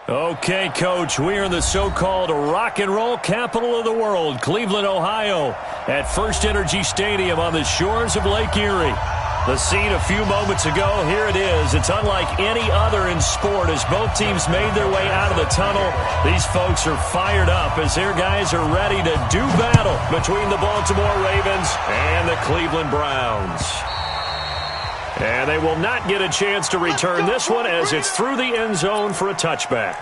Okay, Coach, we are in the so-called rock and roll capital of the world, Cleveland, Ohio, at First Energy Stadium on the shores of Lake Erie. The scene a few moments ago, here it is. It's unlike any other in sport as both teams made their way out of the tunnel. These folks are fired up as their guys are ready to do battle between the Baltimore Ravens and the Cleveland Browns. And they will not get a chance to return this one as it's through the end zone for a touchback.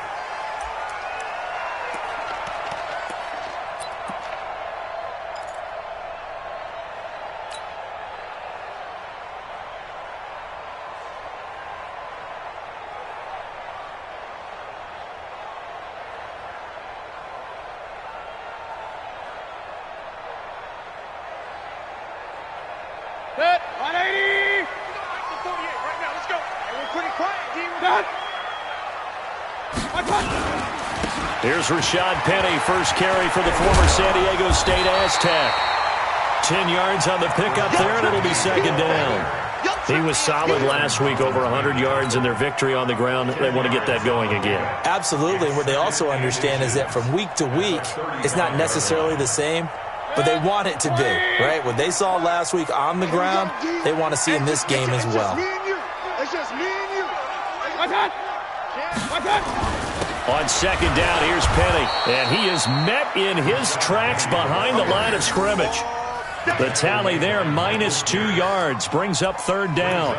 Set, 180. 48 right now. Let's go. And we're pretty quiet, D. We're done. Here's Rashad Penny, first carry for the former San Diego State Aztec. 10 yards on the pickup there, and it'll be second down. He was solid last week, over 100 yards in their victory on the ground. They want to get that going again. Absolutely. What they also understand is that from week to week, it's not necessarily the same, but they want it to be, right? What they saw last week on the ground, they want to see in this game as well. It's just me and you. My God. On second down, here's Penny, and he is met in his tracks behind the line of scrimmage. The tally there, -2 yards, brings up third down.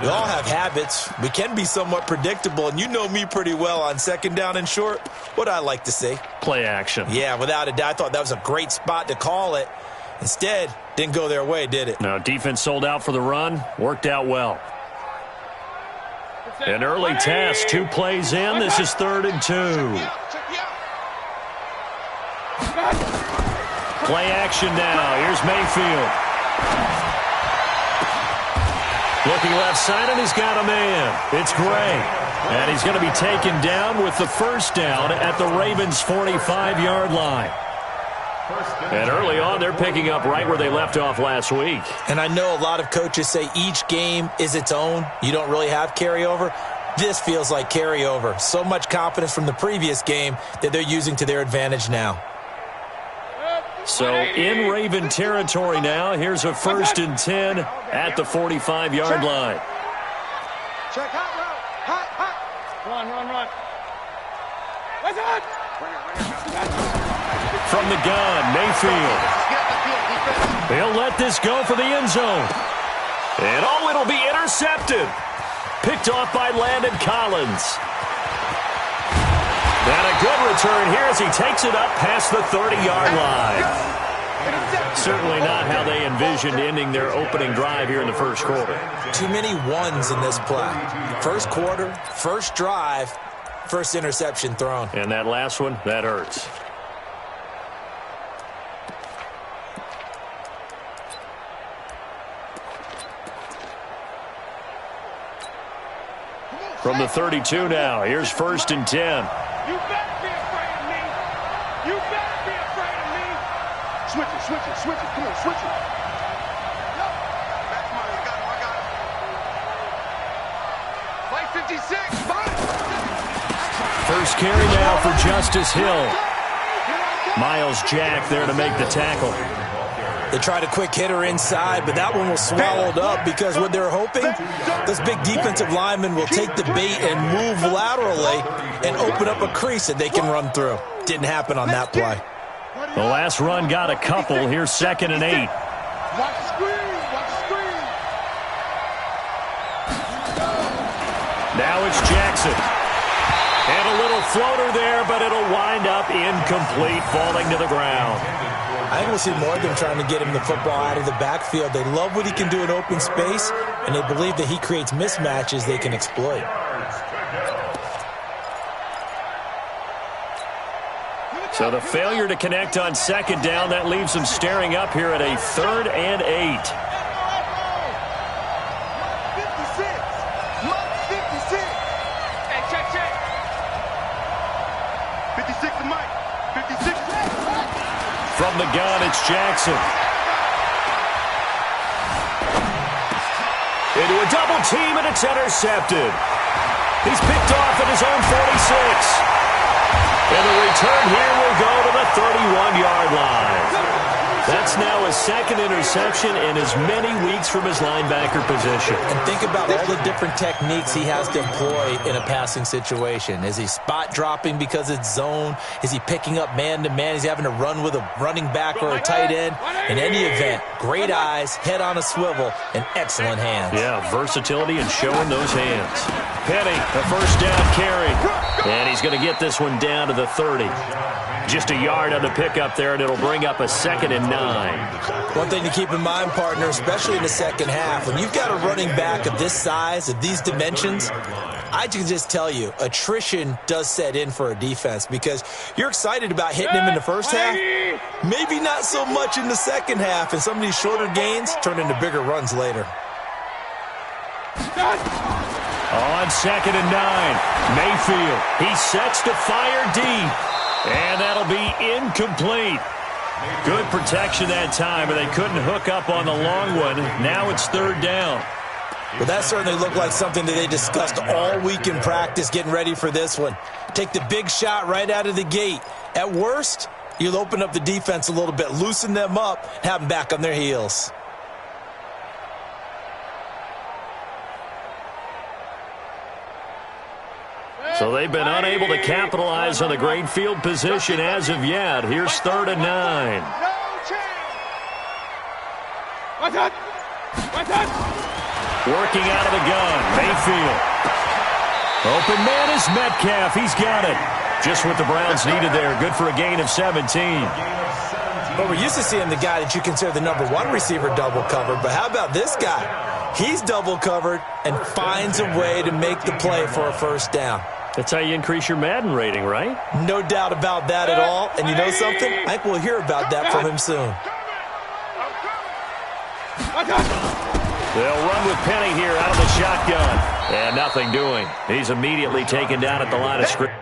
We all have habits. We can be somewhat predictable, and you know me pretty well on second down and short. What I like to say? Play action. Yeah, without a doubt. I thought that was a great spot to call it. Instead, didn't go their way, did it? No, defense sold out for the run. Worked out well. An early test, 2 plays in. This is 3rd and 2. Play action now. Here's Mayfield. Looking left side, and he's got a man. It's Gray. And he's going to be taken down with the first down at the Ravens' 45-yard line. And early on, they're picking up right where they left off last week. And I know a lot of coaches say each game is its own. You don't really have carryover. This feels like carryover. So much confidence from the previous game that they're using to their advantage now. So in Raven territory now, here's a 1st and 10 at the 45-yard line. Check hot route. Hot. Run. What's on? From the gun, Mayfield. He'll let this go for the end zone. And it'll be intercepted. Picked off by Landon Collins. And a good return here as he takes it up past the 30-yard line. Certainly not how they envisioned ending their opening drive here in the first quarter. Too many ones in this play. First quarter, first drive, first interception thrown. And that last one, that hurts. From the 32 now, here's 1st and 10. You better be afraid of me. You better be afraid of me. Switch it. Come on, switch it. That's mine. I got him. Play 56. First carry now for Justice Hill. Miles Jack there to make the tackle. They tried a quick hitter inside, but that one was swallowed up because what they're hoping, those big defensive linemen will take the bait and move laterally and open up a crease that they can run through. Didn't happen on that play. The last run got a couple. Here's 2nd and 8. Watch the screen. Now it's Jackson. And a little floater there, but it'll wind up incomplete, falling to the ground. I think we'll see more of them trying to get him the football out of the backfield. They love what he can do in open space, and they believe that he creates mismatches they can exploit. So the failure to connect on second down, that leaves them staring up here at a 3rd and 8. 56. Hey, check. 56 to Mike. 56. From the gun, it's Jackson. Into a double team, and it's intercepted. He's picked off at his own 46. And the return here will go to the 31-yard line. That's now his second interception in as many weeks from his linebacker position. And think about all the different techniques he has to employ in a passing situation. Is he spot dropping because it's zone? Is he picking up man-to-man? Is he having to run with a running back or a tight end? In any event, great eyes, head on a swivel, and excellent hands. Yeah, versatility and showing those hands. Penny, the first down carry. And he's going to get this one down to the 30. Just a yard on the pickup there, and it'll bring up a 2nd and 9. One thing to keep in mind, partner, especially in the second half, when you've got a running back of this size, of these dimensions, I can just tell you, attrition does set in for a defense because you're excited about hitting him in the first half. Maybe not so much in the second half, and some of these shorter gains turn into bigger runs later. On 2nd and 9, Mayfield. He sets to fire deep. And that'll be incomplete. Good protection that time, but they couldn't hook up on the long one. Now it's 3rd down. Well, that certainly looked like something that they discussed all week in practice, getting ready for this one. Take the big shot right out of the gate. At worst, you'll open up the defense a little bit, loosen them up, have them back on their heels. So they've been unable to capitalize on the great field position as of yet. Here's 3rd and 9. Working out of the gun, Mayfield. Open man is Metcalf. He's got it. Just what the Browns needed there. Good for a gain of 17. But we're used to seeing the guy that you consider the number 1 receiver double covered. But how about this guy? He's double covered and finds a way to make the play for a first down. That's how you increase your Madden rating, right? No doubt about that at all. And you know something? I think we'll hear about that from him soon. They'll run with Penny here out of the shotgun. And nothing doing. He's immediately taken down at the line of scrimmage.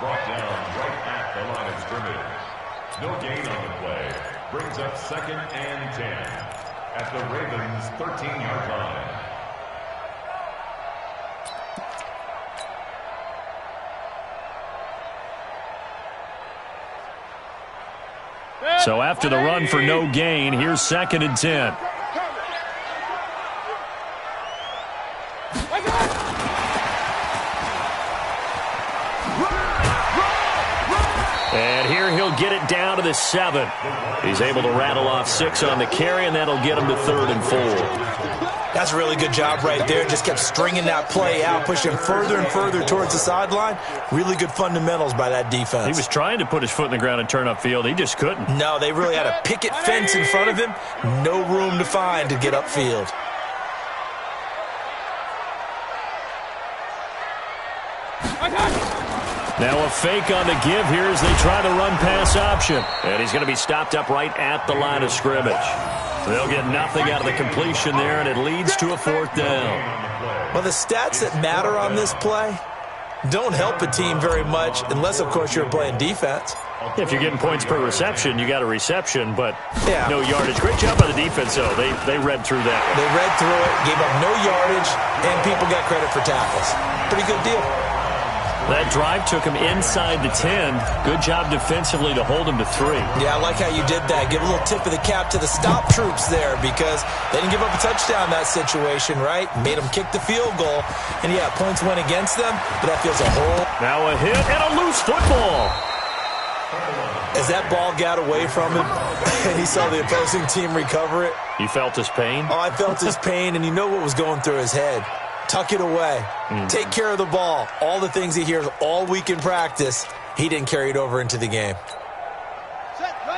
Brought down right at the line of scrimmage. No gain on the play. Brings up 2nd and 10 at the Ravens' 13-yard line. So after the run for no gain, here's 2nd and 10. And here he'll get it down to the 7. He's able to rattle off 6 on the carry, and that'll get him to 3rd and 4. That's a really good job right there. Just kept stringing that play out, pushing further and further towards the sideline. Really good fundamentals by that defense. He was trying to put his foot in the ground and turn upfield. He just couldn't. No, they really had a picket fence in front of him. No room to find to get upfield. Now a fake on the give here as they try to run pass option. And he's going to be stopped up right at the line of scrimmage. They'll get nothing out of the completion there, and it leads to a 4th down. Well, the stats that matter on this play don't help a team very much unless, of course, you're playing defense. If you're getting points per reception, you got a reception, but no yardage. Great job by the defense, though. They read through that one. They read through it, gave up no yardage, and people got credit for tackles. Pretty good deal. That drive took him inside the 10. Good job defensively to hold him to 3. Yeah, I like how you did that. Give a little tip of the cap to the stop troops there because they didn't give up a touchdown in that situation, right? Made them kick the field goal. And, yeah, points went against them, but that feels a whole... Now a hit and a loose football. As that ball got away from him and he saw the opposing team recover it. You felt his pain? Oh, I felt his pain, and you know what was going through his head. Tuck it away. Take care of the ball. All the things he hears all week in practice, he didn't carry it over into the game.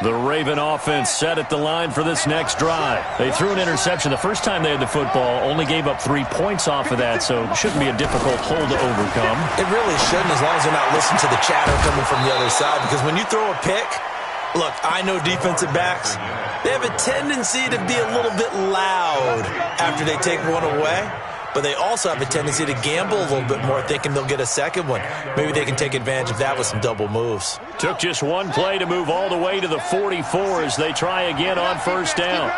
The Raven offense set at the line for this next drive. They threw an interception the first time they had the football, only gave up 3 points off of that, so it shouldn't be a difficult hole to overcome. It really shouldn't, as long as they're not listening to the chatter coming from the other side, because when you throw a pick, look, I know defensive backs, they have a tendency to be a little bit loud after they take one away. But they also have a tendency to gamble a little bit more, thinking they'll get a second one. Maybe they can take advantage of that with some double moves. Took just one play to move all the way to the 44 as they try again on first down.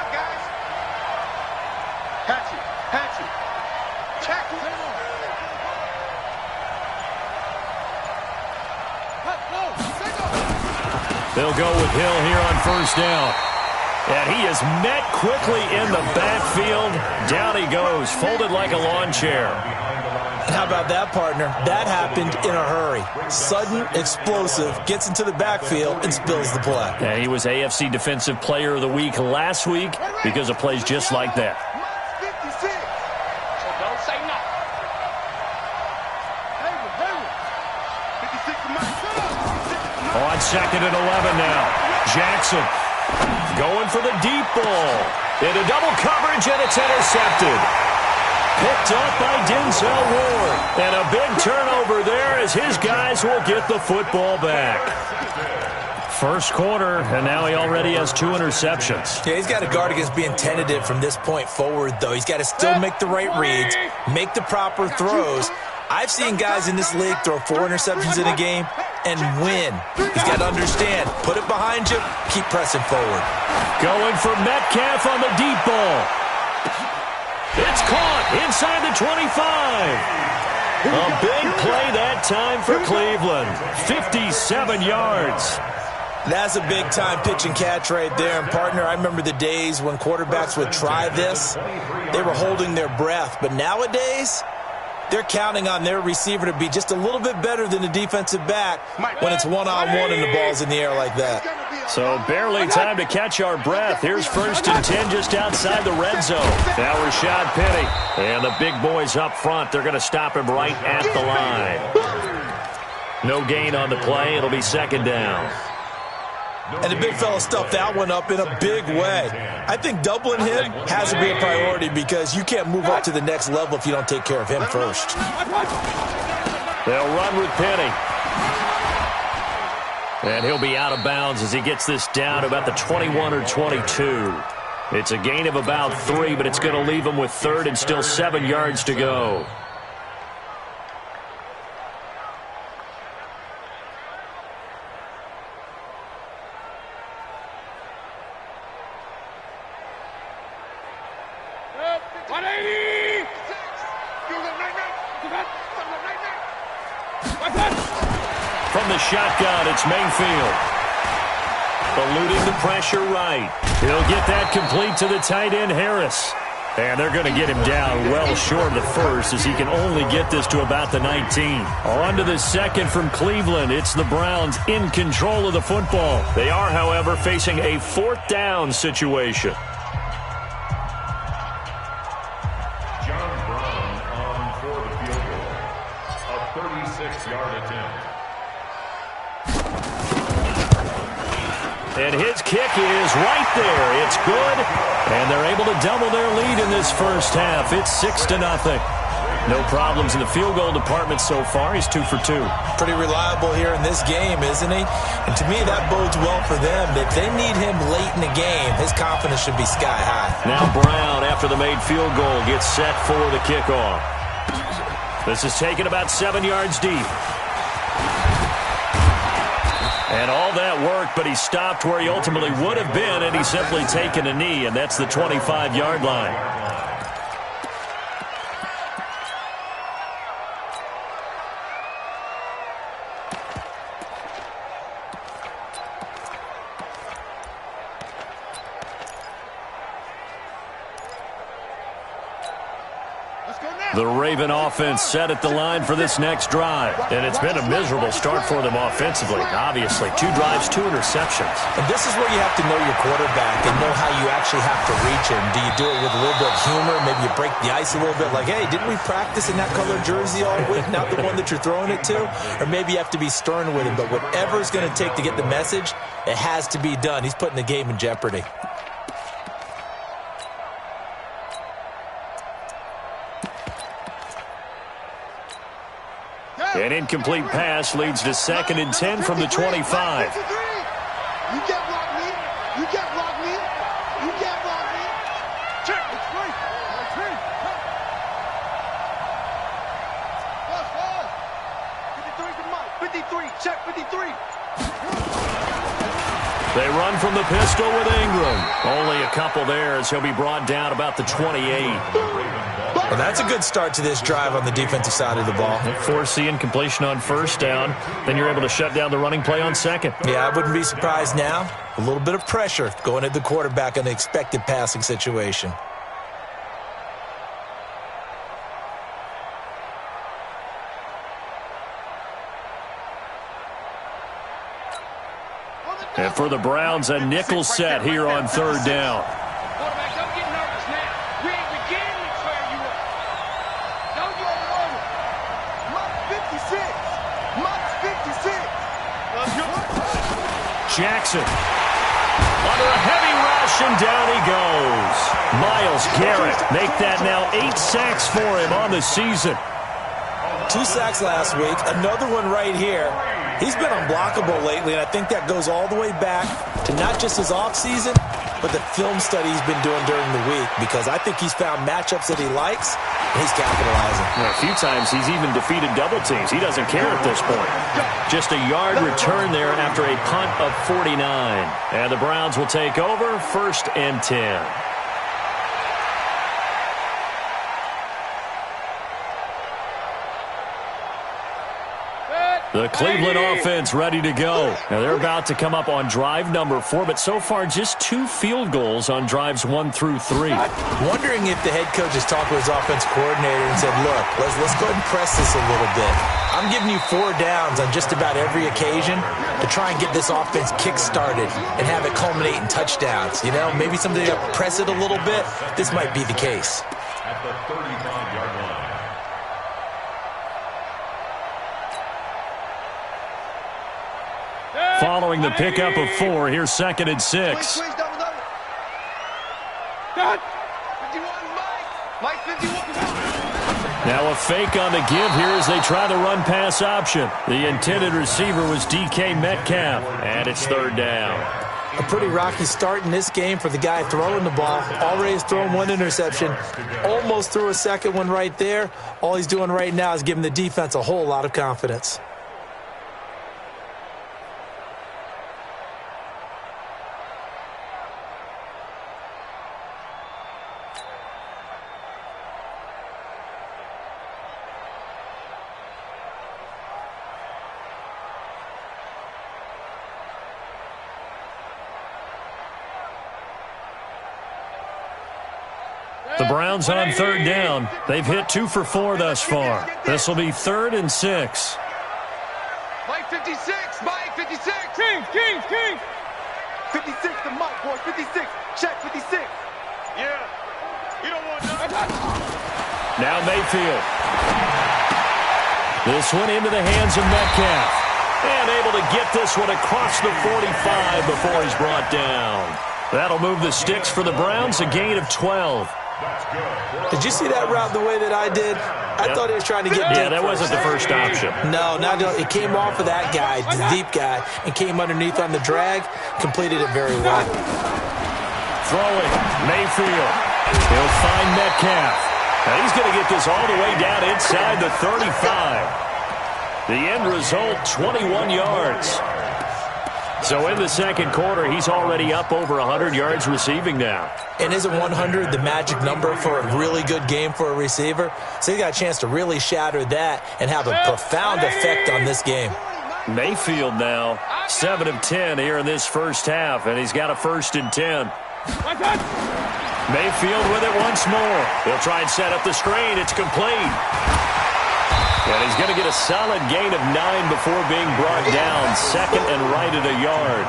They'll go with Hill here on first down. And he is met quickly in the backfield. Down he goes, folded like a lawn chair. How about that, partner? That happened in a hurry. Sudden, explosive, gets into the backfield and spills the play. And he was AFC Defensive Player of the Week last week because of plays just like that. On 2nd and 11 now. Jackson going for the deep ball. Into double coverage, and it's intercepted. Picked up by Denzel Ward. And a big turnover there as his guys will get the football back. First quarter, and now he already has 2 interceptions. Yeah, he's got to guard against being tentative from this point forward, though. He's got to still make the right reads, make the proper throws. I've seen guys in this league throw 4 interceptions in a game and win. He's got to understand, put it behind you, keep pressing forward. Going for Metcalf on the deep ball. It's caught inside the 25. A big play that time for Cleveland. 57 yards. That's a big-time pitch and catch right there. And, partner, I remember the days when quarterbacks would try this. They were holding their breath. But nowadays, they're counting on their receiver to be just a little bit better than the defensive back when it's one-on-one and the ball's in the air like that. So barely time to catch our breath. Here's 1st and 10 just outside the red zone. Now Rashad Penny. And the big boys up front, they're going to stop him right at the line. No gain on the play. It'll be 2nd down. And the big fella stuffed that one up in a big way. I think doubling him has to be a priority because you can't move up to the next level if you don't take care of him first. They'll run with Penny. And he'll be out of bounds as he gets this down to about the 21 or 22. It's a gain of about 3, but it's going to leave him with 3rd and still 7 yards to go. From the shotgun, it's Mayfield. Eluding the pressure right. He'll get that complete to the tight end, Harris. And they're going to get him down well short of the 1st as he can only get this to about the 19. On to the 2nd from Cleveland. It's the Browns in control of the football. They are, however, facing a 4th down situation. John Brown on for the field goal. A 36-yard attempt. And his kick is right there. It's good. And they're able to double their lead in this first half. It's 6-0. No problems in the field goal department so far. He's 2 for 2. Pretty reliable here in this game, isn't he? And to me, that bodes well for them. If they need him late in the game, his confidence should be sky high. Now Brown, after the made field goal, gets set for the kickoff. This is taken about 7 yards deep. And all that worked, but he stopped where he ultimately would have been, and he's simply taken a knee, and that's the 25-yard line. Let's go now. The Raven offense set at the line for this next drive. And it's been a miserable start for them offensively. Obviously, 2 drives, 2 interceptions. And this is where you have to know your quarterback and know how you actually have to reach him. Do you do it with a little bit of humor? Maybe you break the ice a little bit like, hey, didn't we practice in that color jersey all week, not the one that you're throwing it to? Or maybe you have to be stern with him. But whatever it's going to take to get the message, it has to be done. He's putting the game in jeopardy. An incomplete pass leads to 2nd and 10 from the 25. You can't block me. You can't block me. You can't block me. Check. It's free. It's free. Plus, 53 to Mike. 53. Check 53. They run from the pistol with Ingram. Only a couple there as he'll be brought down about the 28. Well, that's a good start to this drive on the defensive side of the ball. Force the incompletion on 1st down. Then you're able to shut down the running play on 2nd. Yeah, I wouldn't be surprised now. A little bit of pressure going at the quarterback in the expected passing situation. And for the Browns, a nickel set here on 3rd down. Quarterback, don't get nervous now. We ain't beginning to tear you up. Don't get over. Mike 56. Mike 56. Jackson under a heavy rush, and down he goes. Myles Garrett make that now 8 sacks for him on the season. 2 sacks last week, another one right here. He's been unblockable lately, and I think that goes all the way back to not just his offseason, but the film study he's been doing during the week, because I think he's found matchups that he likes, and he's capitalizing. Well, a few times he's even defeated double teams. He doesn't care at this point. Just a yard return there after a punt of 49. And the Browns will take over 1st and 10. The Cleveland offense ready to go. Now they're about to come up on drive number 4, but so far just 2 field goals on drives 1 through 3. Wondering if the head coach has talked with his offense coordinator and said, look, let's go ahead and press this a little bit. I'm giving you 4 downs on just about every occasion to try and get this offense kick-started and have it culminate in touchdowns. You know, maybe somebody to press it a little bit. This might be the case. At the 35-yard line. Following the pickup of 4, here's 2nd and 6. Now a fake on the give here as they try the run-pass option. The intended receiver was DK Metcalf, and it's 3rd down. A pretty rocky start in this game for the guy throwing the ball. Already has thrown 1 interception. Almost threw a 2nd one right there. All he's doing right now is giving the defense a whole lot of confidence. The Browns on 3rd down. They've hit 2 for 4 thus far. This will be 3rd and 6. Mike 56. Mike 56. Kings. 56 to Mike, boy. 56. Check 56. Yeah. You don't want that. Now Mayfield. This one into the hands of Metcalf. And able to get this one across the 45 before he's brought down. That'll move the sticks for the Browns, a gain of 12. Did you see that route the way that I did? I thought he was trying to get deep. Yeah, that wasn't the first option. No, it came off of that guy, the deep guy, and came underneath on the drag, completed it very well. Throwing, Mayfield. He'll find Metcalf. Now he's going to get this all the way down inside the 35. The end result, 21 yards. So in the 2nd quarter, he's already up over 100 yards receiving now. And isn't 100 the magic number for a really good game for a receiver? So he got a chance to really shatter that and have a profound effect on this game. Mayfield now, 7 of 10 here in this first half, and he's got a 1st and 10. Mayfield with it once more. He'll try and set up the screen. It's complete. And he's going to get a solid gain of 9 before being brought down. Second and right at a yard.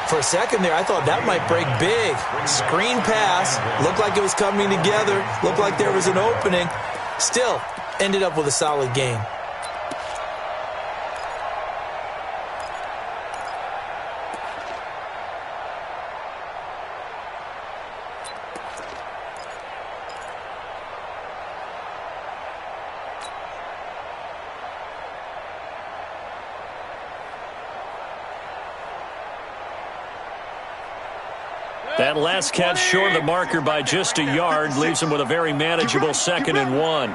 For a second there, I thought that might break big. Screen pass. Looked like it was coming together. Looked like there was an opening. Still, ended up with a solid gain. That last catch short of the marker by just a yard leaves him with a very manageable 2nd and 1.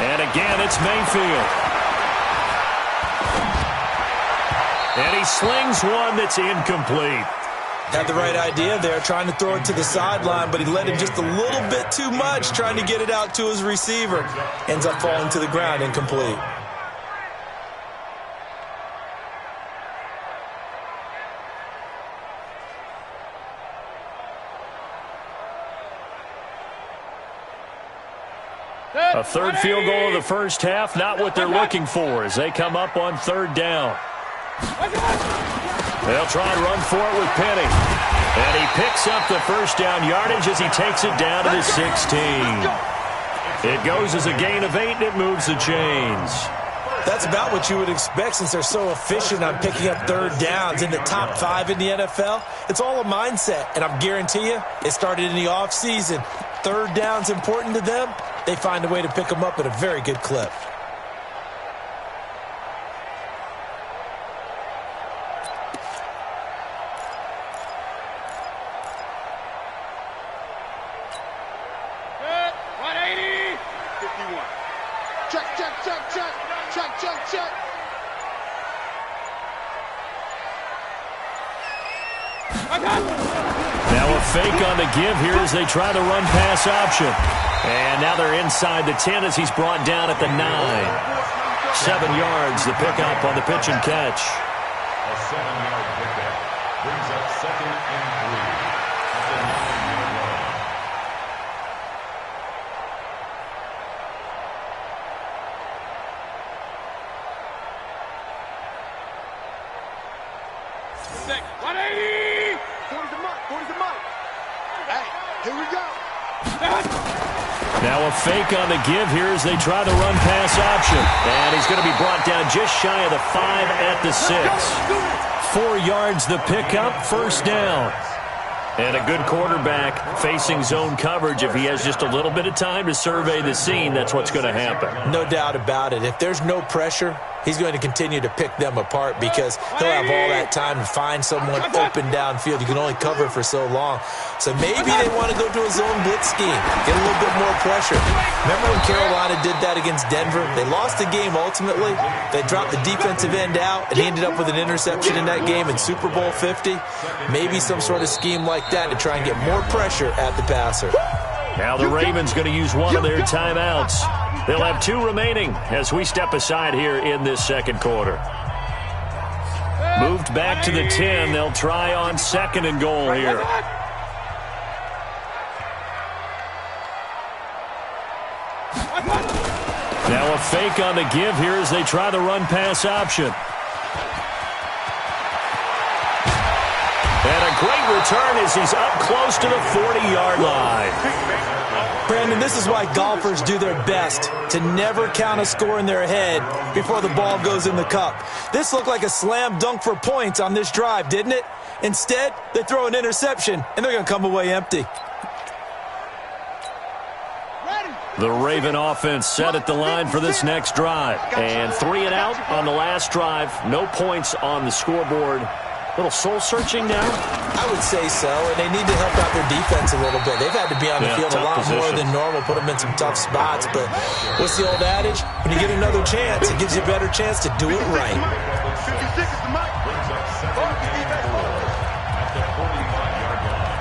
And again, it's Mayfield. And he slings one that's incomplete. Had the right idea there, trying to throw it to the sideline, but he let him just a little bit too much, trying to get it out to his receiver. Ends up falling to the ground, incomplete. A third field goal of the first half, not what they're looking for as they come up on 3rd down. They'll try and run for it with Penny. And he picks up the first down yardage as he takes it down to the 16. It goes as a gain of 8, and it moves the chains. That's about what you would expect since they're so efficient on picking up 3rd downs in the top 5 in the NFL. It's all a mindset, and I guarantee you it started in the offseason. 3rd down's important to them. They find a way to pick them up at a very good clip. Now a fake on the give here as they try the run-pass option. And now they're inside the 10 as he's brought down at the 9. 7 yards, the pickup on the pitch and catch. A 7-yard pickup brings up 2nd and 3 at the 9-yard line. Now a fake on the give here as they try the run-pass option. And he's going to be brought down just shy of the 5 at the 6. 4 yards the pickup, 1st down. And a good quarterback facing zone coverage. If he has just a little bit of time to survey the scene, that's what's going to happen. No doubt about it. If there's no pressure, he's going to continue to pick them apart because he'll have all that time to find someone open downfield. You can only cover for so long. So maybe they want to go to a zone blitz scheme, get a little bit more pressure. Remember when Carolina did that against Denver? They lost the game ultimately. They dropped the defensive end out, and he ended up with an interception in that game in Super Bowl 50. Maybe some sort of scheme like that to try and get more pressure at the passer. Now the Ravens going to use one of their timeouts. They'll have 2 remaining as we step aside here in this 2nd quarter. Moved back to the 10. They'll try on 2nd and goal here. Now a fake on the give here as they try the run-pass option. And a great return as he's up close to the 40-yard line. Brandon, this is why golfers do their best to never count a score in their head before the ball goes in the cup. This looked like a slam dunk for points on this drive, didn't it? Instead, they throw an interception, and they're going to come away empty. The Raven offense set at the line for this next drive. And 3 and out on the last drive. No points on the scoreboard. Little soul-searching now? I would say so, and they need to help out their defense a little bit. They've had to be on the field a lot more than normal, put them in some tough spots. But what's the old adage? When you get another chance, it gives you a better chance to do it right. 56 is the mark. Brings up 2nd and 4 at the 45-yard line.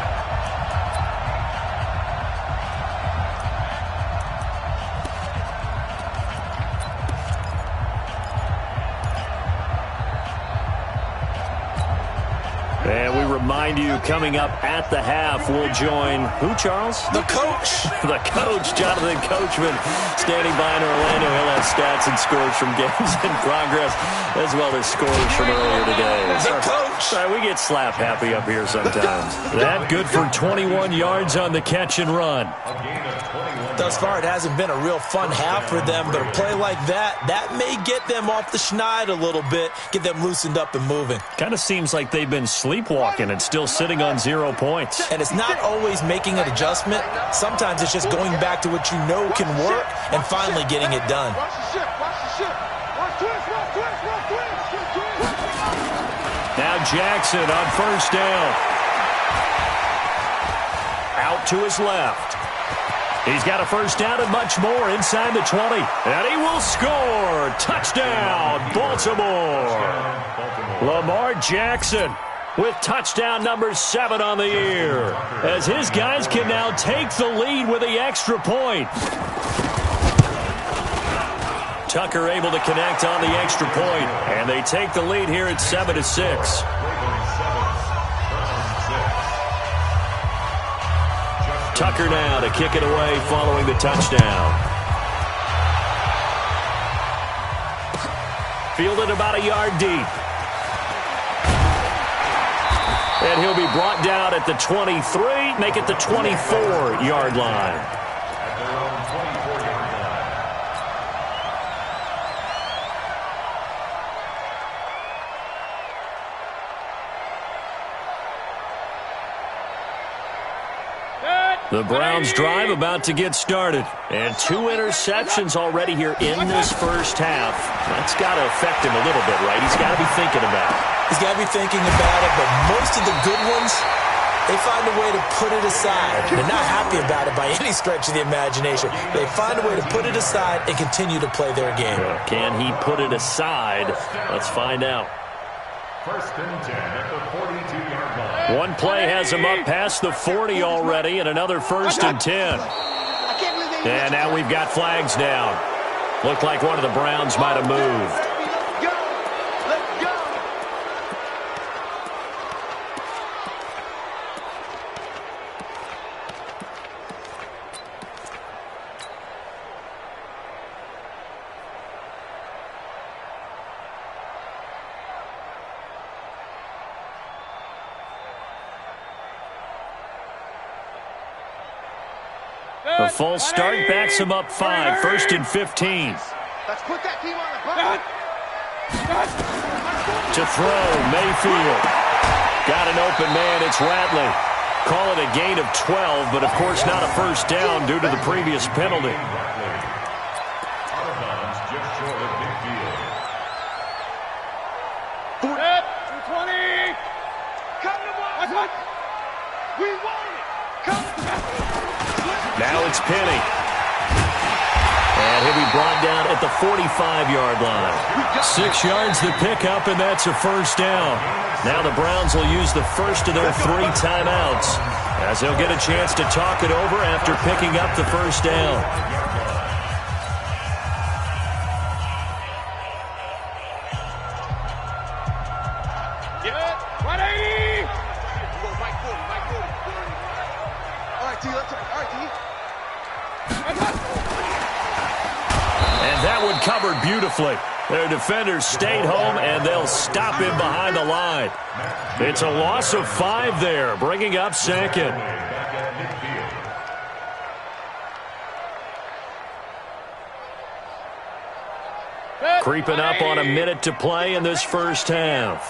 And we Remind you, coming up at the half, we'll join who, Charles? The coach. The coach, Jonathan Coachman, standing by in Orlando. He'll have stats and scores from games in progress, as well as scores from earlier today. The coach. Sorry, we get slap happy up here sometimes. That good for 21 yards on the catch and run. Thus far, it hasn't been a real fun half for them, but a play like that may get them off the schneid a little bit, get them loosened up and moving. Kind of seems like they've been sleepwalking and still sitting on 0 points. And it's not always making an adjustment. Sometimes it's just going back to what you know can work and finally getting it done. Now Jackson on first down. Out to his left. He's got a first down and much more inside the 20. And he will score. Touchdown, Baltimore. Lamar Jackson with touchdown number 7 on the year, as his guys can now take the lead with the extra point. Tucker able to connect on the extra point, and they take the lead here at 7-6. Tucker now to kick it away following the touchdown. Fielded about a yard deep. And he'll be brought down at the 23, make it the 24-yard line. At their own 24-yard line. The Browns drive about to get started. And 2 interceptions already here in this first half. That's got to affect him a little bit, right? He's got to be thinking about it. He's got to be thinking about it, but most of the good ones, they find a way to put it aside. They're not happy about it by any stretch of the imagination. They find a way to put it aside and continue to play their game. Can he put it aside? Let's find out. First and 10 at the 42-yard line. One play has him up past the 40 already, and another first and 10. And now we've got flags down. Looked like one of the Browns might have moved. The false start backs him up 5, first and 15. Let's put that team on the button. To throw, Mayfield. Got an open man, it's Ratley. Call it a gain of 12, but of course not a first down due to the previous penalty. Out of bounds, just short of midfield. 20. Come to one. We want it. Come. Now it's Penny. And he'll be brought down at the 45-yard line. 6 yards the pickup, and that's a first down. Now the Browns will use the first of their 3 timeouts, as they'll get a chance to talk it over after picking up the first down. Covered beautifully. Their defenders stayed home, and they'll stop him behind the line. It's a loss of 5 there, bringing up second. Creeping up on a minute to play in this first half.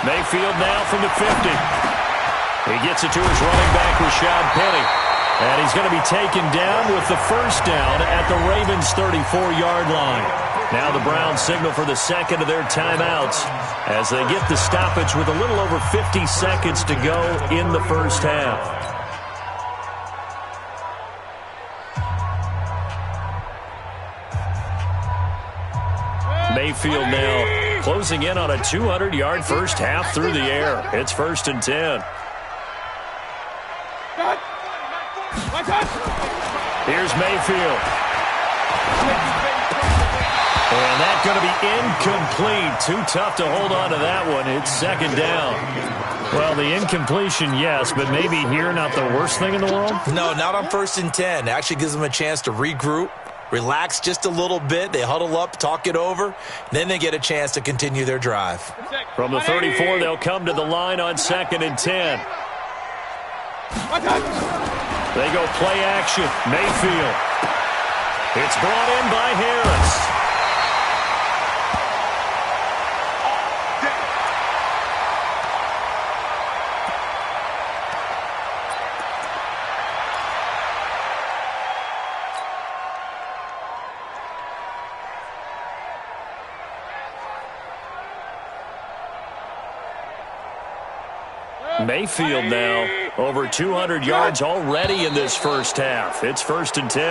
Mayfield now from the 50. He gets it to his running back, Rashad Penny. And he's going to be taken down with the first down at the Ravens' 34-yard line. Now the Browns signal for the second of their timeouts as they get the stoppage with a little over 50 seconds to go in the first half. Mayfield now closing in on a 200-yard first half through the air. It's first and 10. Here's Mayfield. And that's going to be incomplete. Too tough to hold on to that one. It's second down. Well, the incompletion, yes, but maybe here not the worst thing in the world? No, not on 1st and 10. It actually gives them a chance to regroup, relax just a little bit. They huddle up, talk it over. Then they get a chance to continue their drive. From the 34, they'll come to the line on 2nd and 10. They go play action. Mayfield. It's brought in by Harris. Mayfield now over 200 yards already in this first half. It's 1st and 10.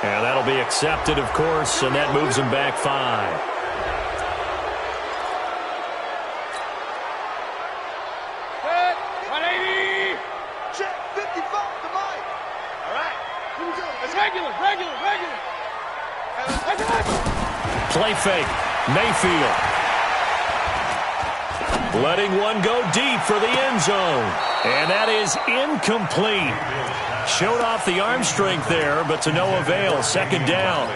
And that'll be accepted, of course, and that moves them back 5. Check 55 to Mike. All right. Here we go. It's regular. Play fake. Mayfield. Letting one go deep for the end zone. And that is incomplete. Showed off the arm strength there, but to no avail. Second down.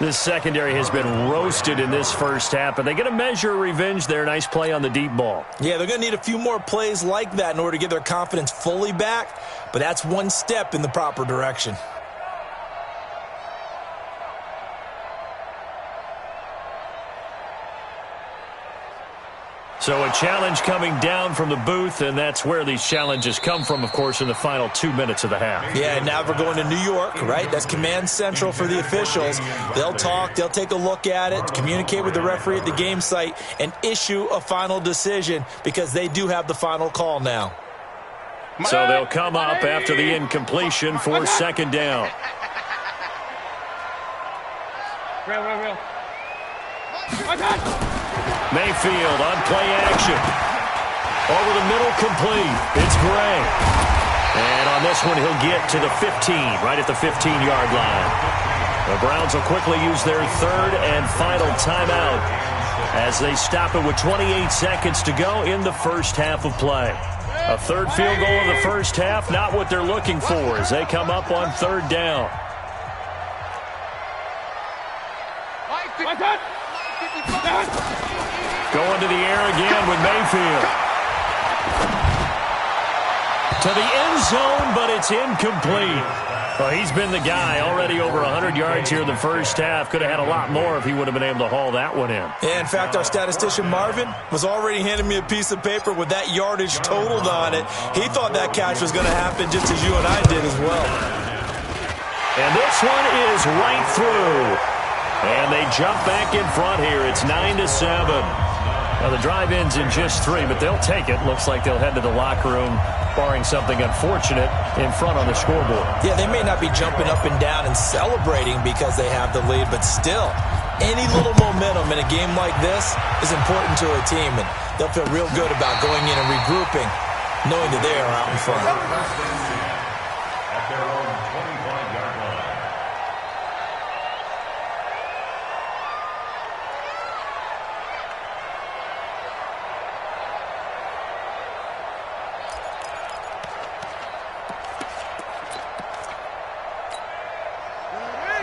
This secondary has been roasted in this first half, but they get a measure of revenge there. Nice play on the deep ball. Yeah, they're going to need a few more plays like that in order to get their confidence fully back, but that's one step in the proper direction. So a challenge coming down from the booth, and that's where these challenges come from, of course, in the final 2 minutes of the half. Yeah, and now we're going to New York, right? That's command central for the officials. They'll talk, they'll take a look at it, communicate with the referee at the game site, and issue a final decision because they do have the final call now. So they'll come up after the incompletion for second down. Real. Mayfield on play action. Over the middle, complete. It's Gray. And on this one, he'll get to the 15, right at the 15-yard line. The Browns will quickly use their third and final timeout as they stop it with 28 seconds to go in the first half of play. A third field goal in the first half, not what they're looking for as they come up on third down. Going to the air again with Mayfield. To the end zone, but it's incomplete. Well, he's been the guy already over 100 yards here in the first half. Could have had a lot more if he would have been able to haul that one in. Yeah, in fact, our statistician Marvin was already handing me a piece of paper with that yardage totaled on it. He thought that catch was going to happen just as you and I did as well. And this one is right through. And they jump back in front here. It's 9-7. Now, the drive ends in just 3, but they'll take it. Looks like they'll head to the locker room, barring something unfortunate, in front on the scoreboard. Yeah, they may not be jumping up and down and celebrating because they have the lead, but still, any little momentum in a game like this is important to a team, and they'll feel real good about going in and regrouping, knowing that they are out in front. At their own 25-yard line.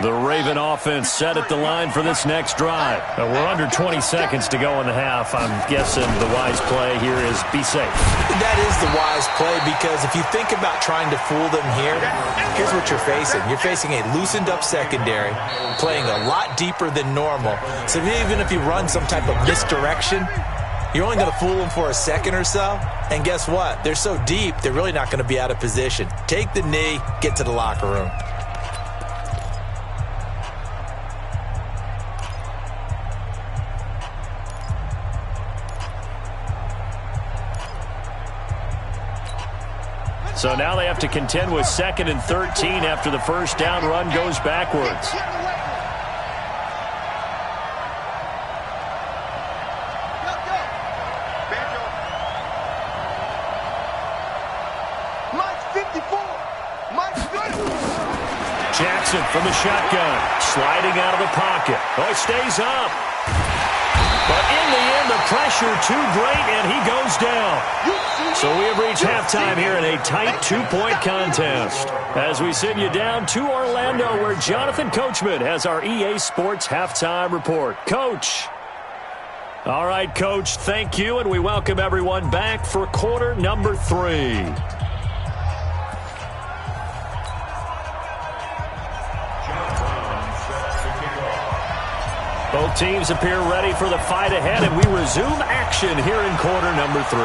The Raven offense set at the line for this next drive. We're under 20 seconds to go in the half. I'm guessing the wise play here is be safe. That is the wise play because if you think about trying to fool them here, here's what you're facing. You're facing a loosened up secondary, playing a lot deeper than normal. So even if you run some type of misdirection, you're only going to fool them for a second or so. And guess what? They're so deep, they're really not going to be out of position. Take the knee, get to the locker room. So now they have to contend with 2nd and 13 after the first down run goes backwards. Jackson from the shotgun. Sliding out of the pocket. Oh, it stays up. But in the end, the pressure too great, and he goes down. So we have reached halftime here in a tight two-point contest. As we send you down to Orlando, where Jonathan Coachman has our EA Sports halftime report. Coach. All right, Coach, thank you, and we welcome everyone back for quarter number 3. Both teams appear ready for the fight ahead, and we resume action here in quarter number 3.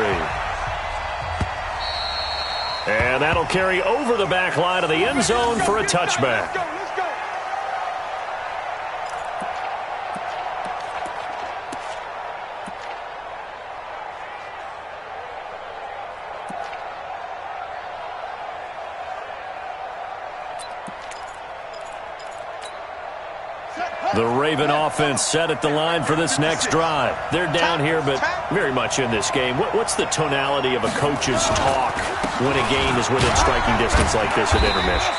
And that'll carry over the back line of the end zone for a touchback. The Raven offense set at the line for this next drive. They're down here, but very much in this game. What's the tonality of a coach's talk when a game is within striking distance like this at intermission?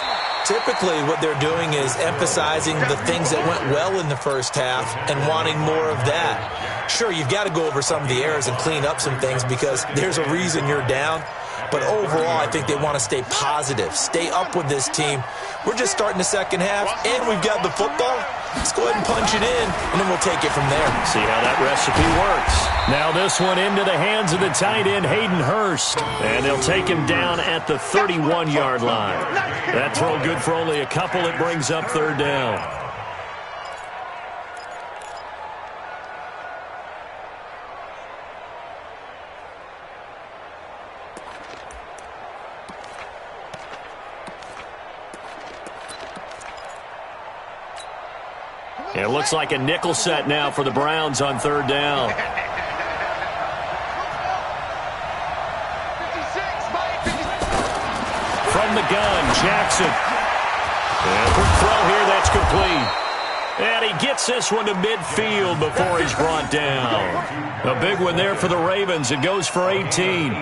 Typically, what they're doing is emphasizing the things that went well in the first half and wanting more of that. Sure, you've got to go over some of the errors and clean up some things because there's a reason you're down. But overall, I think they want to stay positive, stay up with this team. We're just starting the second half, and we've got the football. Let's go ahead and punch it in, and then we'll take it from there. See how that recipe works. Now this one into the hands of the tight end, Hayden Hurst. And they'll take him down at the 31-yard line. That throw good for only a couple. It brings up third down. It looks like a nickel set now for the Browns on third down. From the gun, Jackson. And quick throw here, that's complete. And he gets this one to midfield before he's brought down. A big one there for the Ravens. It goes for 18.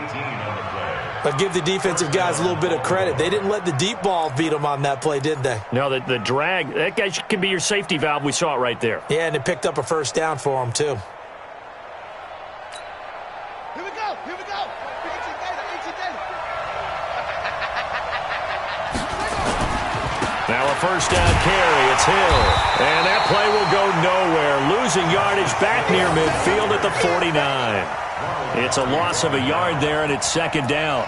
But give the defensive guys a little bit of credit. They didn't let the deep ball beat them on that play, did they? No, the drag, that guy can be your safety valve. We saw it right there. Yeah, and it picked up a first down for them, too. Here we go. Now a first down carry. It's Hill. And that play will go nowhere. Losing yardage back near midfield at the 49. It's a loss of a yard there, and it's second down.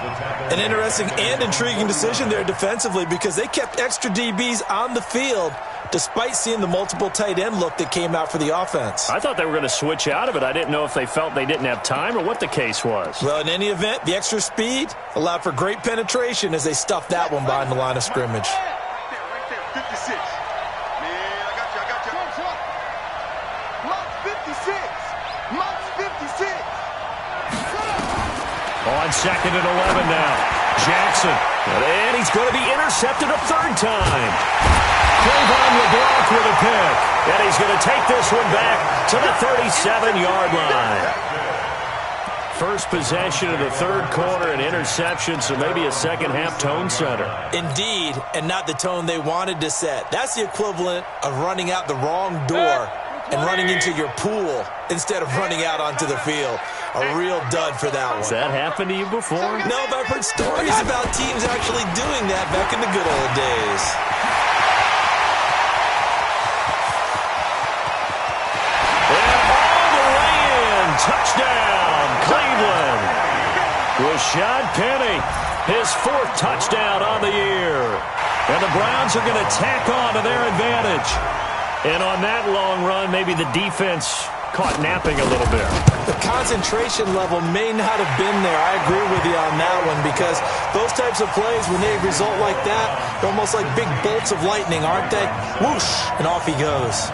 An interesting and intriguing decision there defensively because they kept extra DBs on the field despite seeing the multiple tight end look that came out for the offense. I thought they were going to switch out of it. I didn't know if they felt they didn't have time or what the case was. Well, in any event, the extra speed allowed for great penetration as they stuffed that one behind the line of scrimmage. Right there, 56. Man, I got you. Mott's 56. Mott's 56. On second and 11 now. Jackson. And he's going to be intercepted a third time. Clavon LeBlanc with a pick. And he's going to take this one back to the 37-yard line. First possession of the third quarter, an interception, so maybe a second-half tone setter. Indeed, and not the tone they wanted to set. That's the equivalent of running out the wrong door and running into your pool instead of running out onto the field. A real dud for that one. Has that happened to you before? No, but I've heard stories about teams actually doing that back in the good old days. And all the way in. Touchdown, Cleveland. Rashad Penny, his fourth touchdown on the year. And the Browns are going to tack on to their advantage. And on that long run, maybe the defense caught napping a little bit. The concentration level may not have been there. I agree with you on that one because those types of plays, when they result like that, they're almost like big bolts of lightning, aren't they? Whoosh, and off he goes.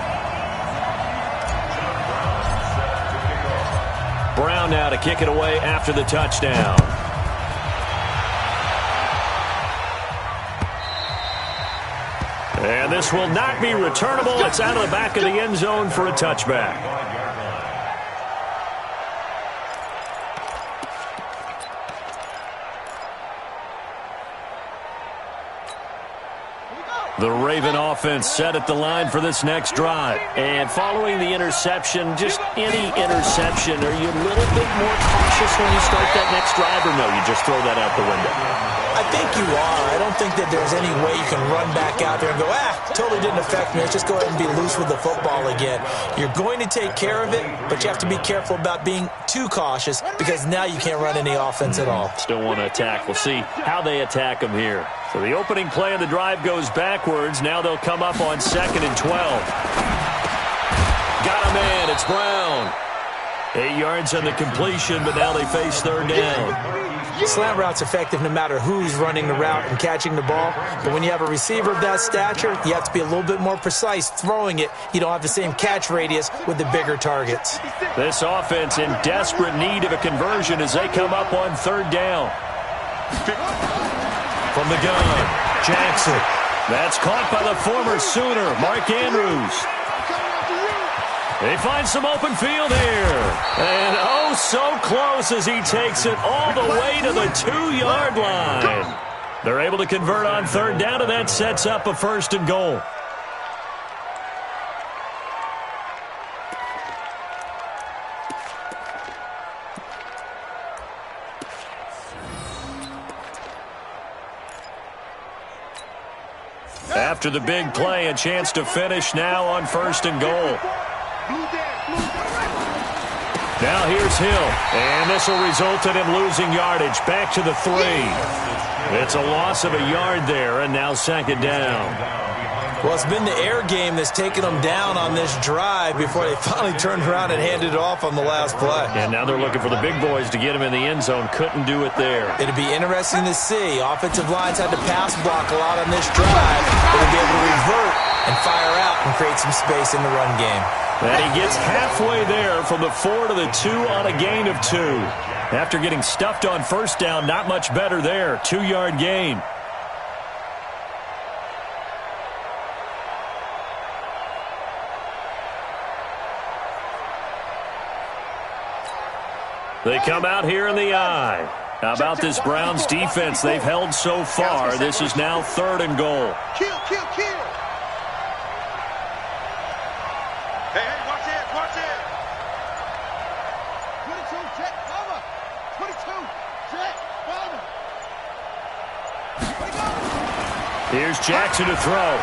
Brown now to kick it away after the touchdown. And this will not be returnable. It's out of the back of the end zone for a touchback. The Raven offense set at the line for this next drive. And following the interception, just any interception, are you a little bit more cautious when you start that next drive, or no, you just throw that out the window? I think you are. I don't think that there's any way you can run back out there and go, totally didn't affect me. Let's just go ahead and be loose with the football again. You're going to take care of it, but you have to be careful about being too cautious because now you can't run any offense at all. Still want to attack. We'll see how they attack them here. So the opening play of the drive goes backwards. Now they'll come up on 2nd and 12. Got a man. It's Brown. 8 yards on the completion, but now they face 3rd down. Slant route's effective no matter who's running the route and catching the ball. But when you have a receiver of that stature, you have to be a little bit more precise throwing it. You don't have the same catch radius with the bigger targets. This offense in desperate need of a conversion as they come up on 3rd down. From the gun, Jackson. That's caught by the former Sooner, Mark Andrews. They find some open field here. And oh, so close as he takes it all the way to the 2-yard line. They're able to convert on 3rd down, and that sets up a 1st and goal. After the big play, a chance to finish now on 1st and goal. Now here's Hill, and this will result in him losing yardage back to the 3. It's a loss of a yard there, and now 2nd down. Well, it's been the air game that's taken them down on this drive before they finally turned around and handed it off on the last play. And now they're looking for the big boys to get him in the end zone. Couldn't do it there. It'd be interesting to see. Offensive lines had to pass block a lot on this drive. They'll be able to revert and fire out and create some space in the run game. And he gets halfway there from the 4 to the 2 on a gain of 2. After getting stuffed on 1st down, not much better there. 2-yard gain. They come out here in the eye. How about this Browns defense they've held so far? This is now 3rd and goal. Kill. Hey, watch it. 22, check, cover. 22, check, cover. Here's Jackson to throw.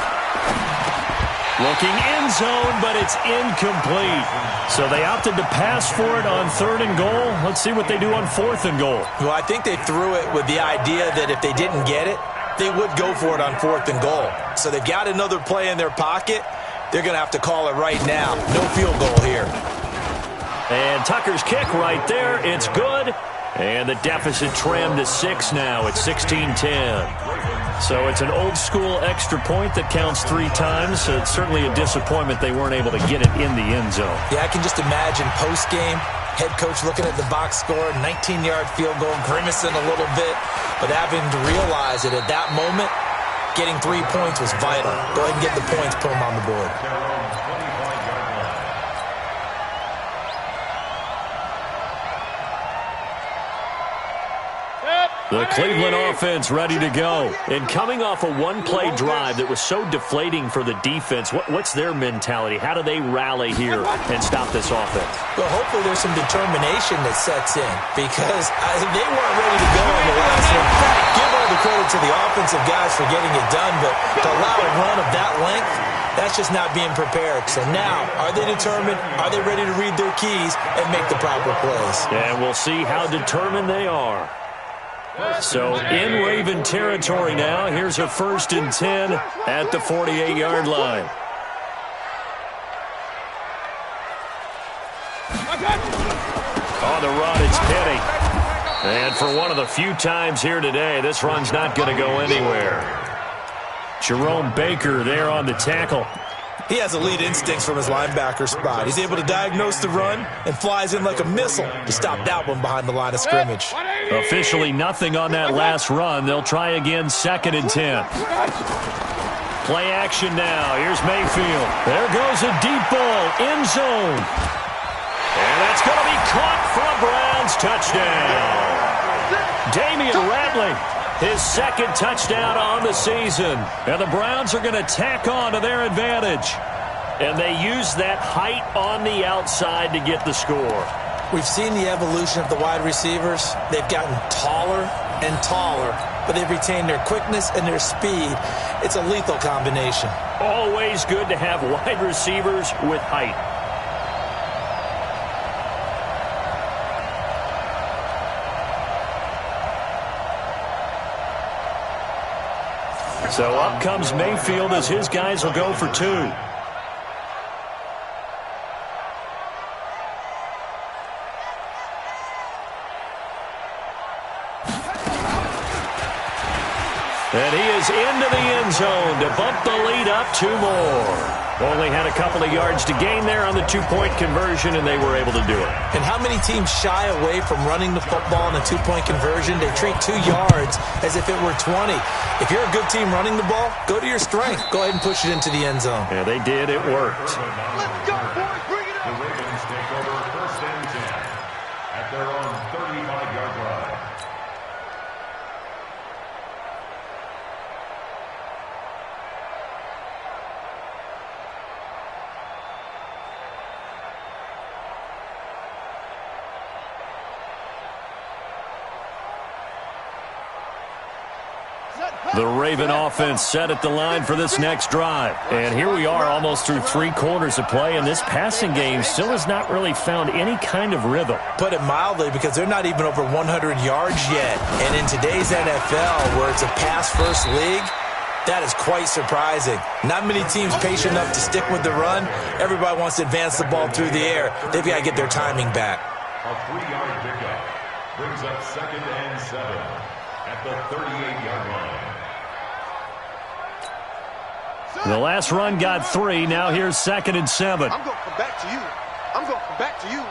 Looking end zone, but it's incomplete. So they opted to pass for it on 3rd and goal. Let's see what they do on 4th and goal. Well, I think they threw it with the idea that if they didn't get it, they would go for it on 4th and goal. So they've got another play in their pocket. They're going to have to call it right now. No field goal here. And Tucker's kick right there. It's good. And the deficit trimmed to 6 now. It's 16-10. So it's an old-school extra point that counts 3 times. So it's certainly a disappointment they weren't able to get it in the end zone. Yeah, I can just imagine post-game, head coach looking at the box score, 19-yard field goal, grimacing a little bit, but having to realize that at that moment, getting 3 points was vital. Go ahead and get the points, put them on the board. The Cleveland offense ready to go. And coming off a one-play drive that was so deflating for the defense, what's their mentality? How do they rally here and stop this offense? Well, hopefully there's some determination that sets in because they weren't ready to go on the last one. Give all the credit to the offensive guys for getting it done, but to allow a run of that length, that's just not being prepared. So now, are they determined? Are they ready to read their keys and make the proper plays? And we'll see how determined they are. So in Raven territory now, here's a 1st and 10 at the 48-yard line. On the run, it's Penny. And for one of the few times here today, this run's not going to go anywhere. Jerome Baker there on the tackle. He has elite instincts from his linebacker spot. He's able to diagnose the run and flies in like a missile to stop that one behind the line of scrimmage. Officially nothing on that last run. They'll try again 2nd and 10. Play action now. Here's Mayfield. There goes a deep ball. End zone. And that's going to be caught for a Browns touchdown. Damian Ratley, his second touchdown on the season. And the Browns are going to tack on to their advantage. And they use that height on the outside to get the score. We've seen the evolution of the wide receivers. They've gotten taller and taller, but they've retained their quickness and their speed. It's a lethal combination. Always good to have wide receivers with height. So up comes Mayfield as his guys will go for 2. And he is into the end zone to bump the lead up 2 more. Only had a couple of yards to gain there on the 2-point conversion, and they were able to do it. And how many teams shy away from running the football in a 2-point conversion? They treat 2 yards as if it were 20. If you're a good team running the ball, go to your strength. Go ahead and push it into the end zone. Yeah, they did. It worked. Let's go, boys. Bring it The up. Ravens take over 1st and 10 at their own 35-yard line. The Raven offense set at the line for this next drive. And here we are almost through 3 quarters of play, and this passing game still has not really found any kind of rhythm. Put it mildly, because they're not even over 100 yards yet. And in today's NFL, where it's a pass-first league, that is quite surprising. Not many teams patient enough to stick with the run. Everybody wants to advance the ball through the air. They've got to get their timing back. A 3-yard pickup brings up 2nd and 7 at the 38-yard line. The last run got 3. Now here's 2nd and 7. I'm going to come back to you. I'm going to come back to you.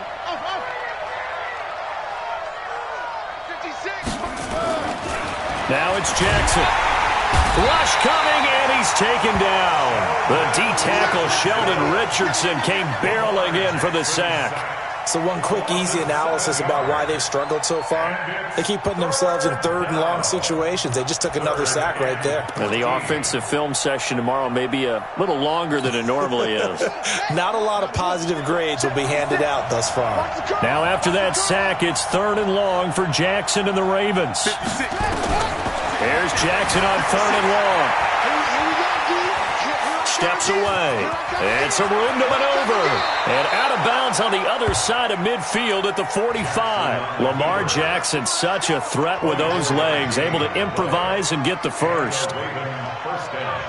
56. Now it's Jackson. Rush coming, and he's taken down. The D-tackle Sheldon Richardson came barreling in for the sack. So one quick, easy analysis about why they've struggled so far. They keep putting themselves in 3rd and long situations. They just took another sack right there. And the offensive film session tomorrow may be a little longer than it normally is. Not a lot of positive grades will be handed out thus far. Now after that sack, it's 3rd and long for Jackson and the Ravens. Here's Jackson on 3rd and long. Steps away. And some room to maneuver. And out of bounds on the other side of midfield at the 45. Lamar Jackson, such a threat with those legs, able to improvise and get the first. First down.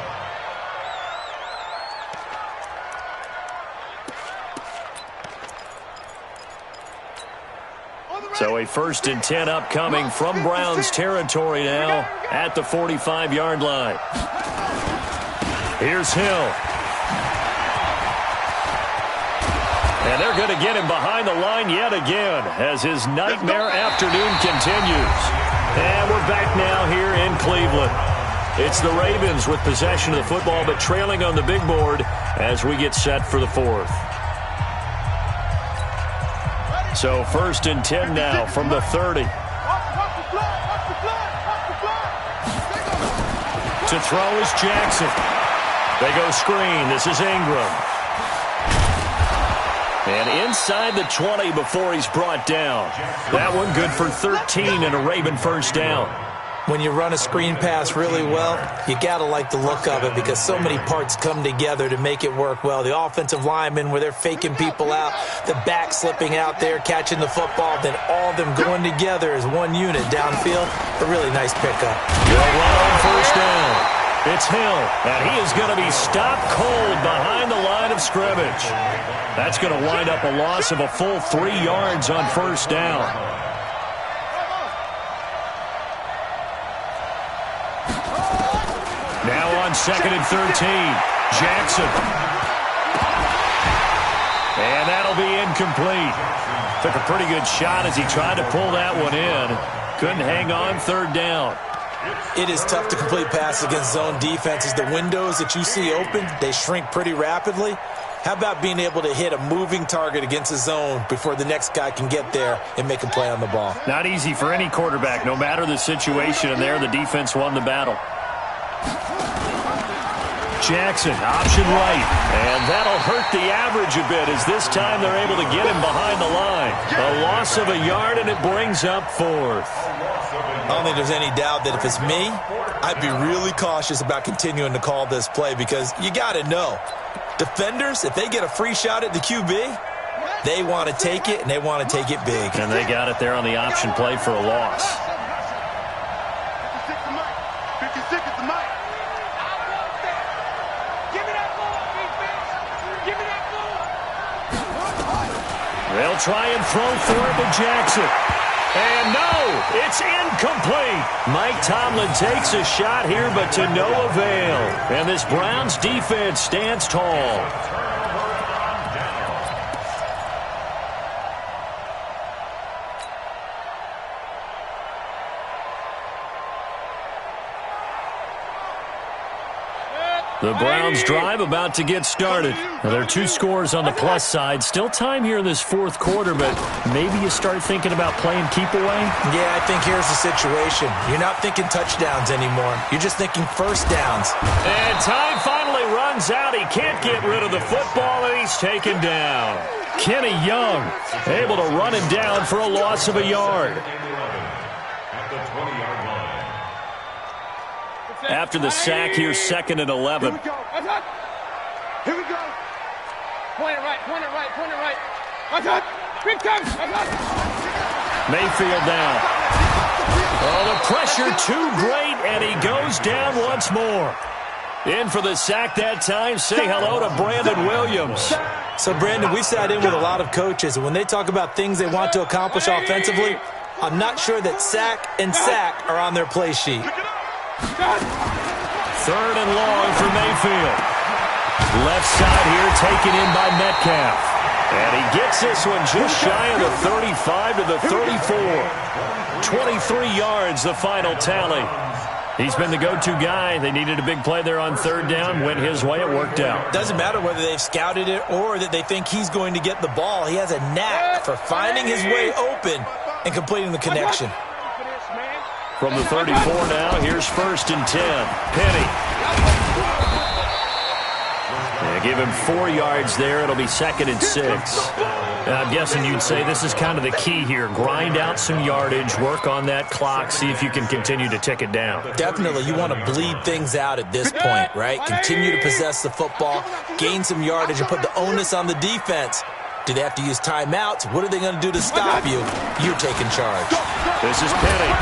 So a 1st and 10 upcoming from Browns territory now at the 45-yard line. Here's Hill. And they're going to get him behind the line yet again as his nightmare afternoon continues. And we're back now here in Cleveland. It's the Ravens with possession of the football, but trailing on the big board as we get set for the 4th. So 1st and 10 now from the 30. To throw is Jackson. They go screen. This is Ingram. And inside the 20 before he's brought down. That one good for 13 and a Raven first down. When you run a screen pass really well, you got to like the look of it because so many parts come together to make it work well. The offensive linemen, where they're faking people out, the back slipping out there, catching the football, then all of them going together as one unit downfield. A really nice pickup. Good run on first down. It's Hill, and he is going to be stopped cold behind the line of scrimmage. That's going to wind up a loss of a full 3 yards on first down. Now on 2nd and 13, Jackson. And that'll be incomplete. Took a pretty good shot as he tried to pull that one in. Couldn't hang on 3rd down. It is tough to complete passes against zone defenses. The windows that you see open, they shrink pretty rapidly. How about being able to hit a moving target against a zone before the next guy can get there and make a play on the ball? Not easy for any quarterback, no matter the situation, and there the defense won the battle. Jackson, option right, and that'll hurt the average a bit as this time they're able to get him behind the line. A loss of a yard, and it brings up fourth. I don't think there's any doubt that if it's me, I'd be really cautious about continuing to call this play because you got to know, defenders, if they get a free shot at the QB, they want to take it, and they want to take it big. And they got it there on the option play for a loss. 56 is the mic. They'll try and throw for it to Jackson. And no, it's incomplete. Mike Tomlin takes a shot here, but to no avail. And this Browns defense stands tall. The Browns drive about to get started. Now, there are two scores on the plus side. Still time here in this fourth quarter, but maybe you start thinking about playing keep away? Yeah, I think here's the situation. You're not thinking touchdowns anymore. You're just thinking first downs. And time finally runs out. He can't get rid of the football, and he's taken down. Kenny Young able to run him down for a loss of a yard. At the 20-yard line. After the sack here, 2nd and 11. Here we go. Here we go. Point it right, point it right, point it right. Watch out. Big time. Mayfield down. Oh, the pressure too great, and he goes down once more. In for the sack that time. Say hello to Brandon Williams. So, Brandon, we sat in with a lot of coaches, and when they talk about things they want to accomplish offensively, I'm not sure that sack and sack are on their play sheet. 3rd and long for Mayfield. Left side here taken in by Metcalf. And he gets this one just shy of the 35 to the 34. 23 yards, the final tally. He's been the go-to guy. They needed a big play there on 3rd down. Went his way. It worked out. Doesn't matter whether they've scouted it or that they think he's going to get the ball. He has a knack for finding his way open and completing the connection. From the 34 now, here's 1st and 10. Penny. Yeah, give him 4 yards there. It'll be 2nd and 6. And I'm guessing you'd say this is kind of the key here. Grind out some yardage, work on that clock, see if you can continue to tick it down. Definitely. You want to bleed things out at this point, right? Continue to possess the football, gain some yardage, and put the onus on the defense. Do they have to use timeouts? What are they going to do to stop you? You're taking charge. This is Penny.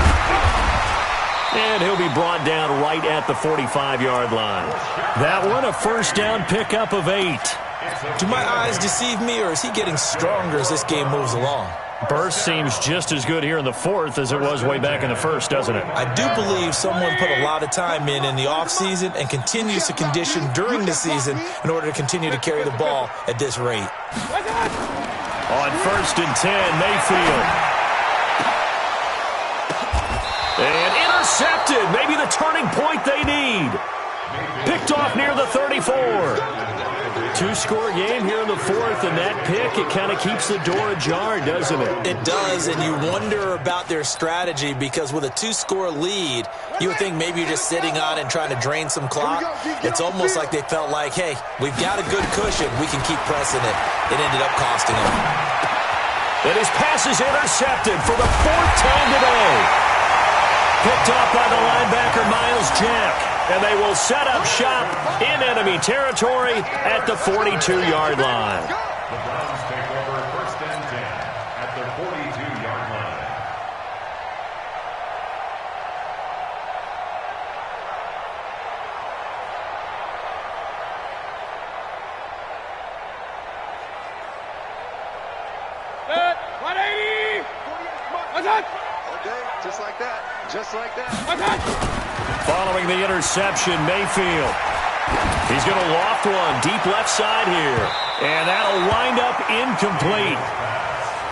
And he'll be brought down right at the 45-yard line. That one, a 1st down pickup of 8. Do my eyes deceive me, or is he getting stronger as this game moves along? Burst seems just as good here in the 4th as it was way back in the 1st, doesn't it? I do believe someone put a lot of time in the offseason and continues to condition during the season in order to continue to carry the ball at this rate. On 1st and 10, Mayfield. And intercepted. Maybe the turning point they need. Picked off near the 34. 2-score game here in the 4th, and that pick, it kind of keeps the door ajar, doesn't it? It does, and you wonder about their strategy because with a 2-score lead, you would think maybe you're just sitting on and trying to drain some clock. It's almost like they felt like, hey, we've got a good cushion. We can keep pressing it. It ended up costing them. And his pass is intercepted for the 4th time today. Picked off by the linebacker, Miles Jack. And they will set up shop in enemy territory at the 42-yard line. The Browns take over 1st and 10 at the 42-yard line. Set. 180. Attack. Okay, just like that. Just like that. Attack. Following the interception, Mayfield. He's going to loft one deep left side here. And that'll wind up incomplete.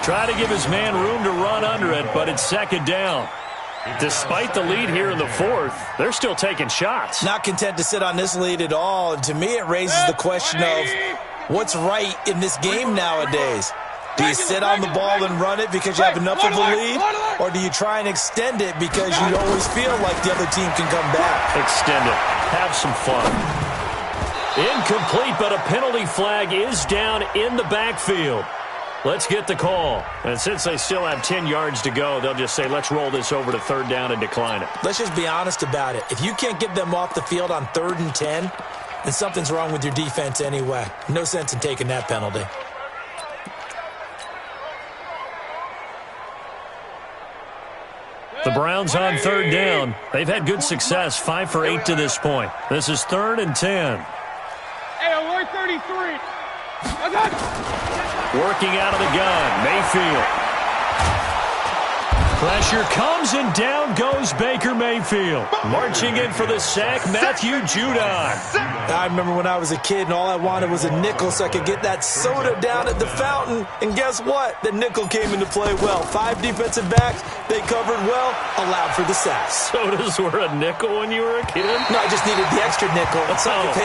Try to give his man room to run under it, but it's 2nd down. Despite the lead here in the fourth, they're still taking shots. Not content to sit on this lead at all. And to me, it raises the question of what's right in this game nowadays. Do you sit on the ball and run it because you have enough of a lead? Or do you try and extend it because you always feel like the other team can come back? Extend it. Have some fun. Incomplete, but a penalty flag is down in the backfield. Let's get the call. And since they still have 10 yards to go, they'll just say, let's roll this over to third down and decline it. Let's just be honest about it. If you can't get them off the field on 3rd and 10, then something's wrong with your defense anyway. No sense in taking that penalty. The Browns on 3rd down. They've had good success, 5 for 8 to this point. This is 3rd and 10. Hey, alert 33. Working out of the gun, Mayfield. Pressure comes, and down goes Baker Mayfield. Marching in for the sack, Matthew Judon. I remember when I was a kid and all I wanted was a nickel so I could get that soda down at the fountain. And guess what? The nickel came into play well. 5 defensive backs, they covered well, allowed for the sacks. Sodas were a nickel when you were a kid? No, I just needed the extra nickel so I could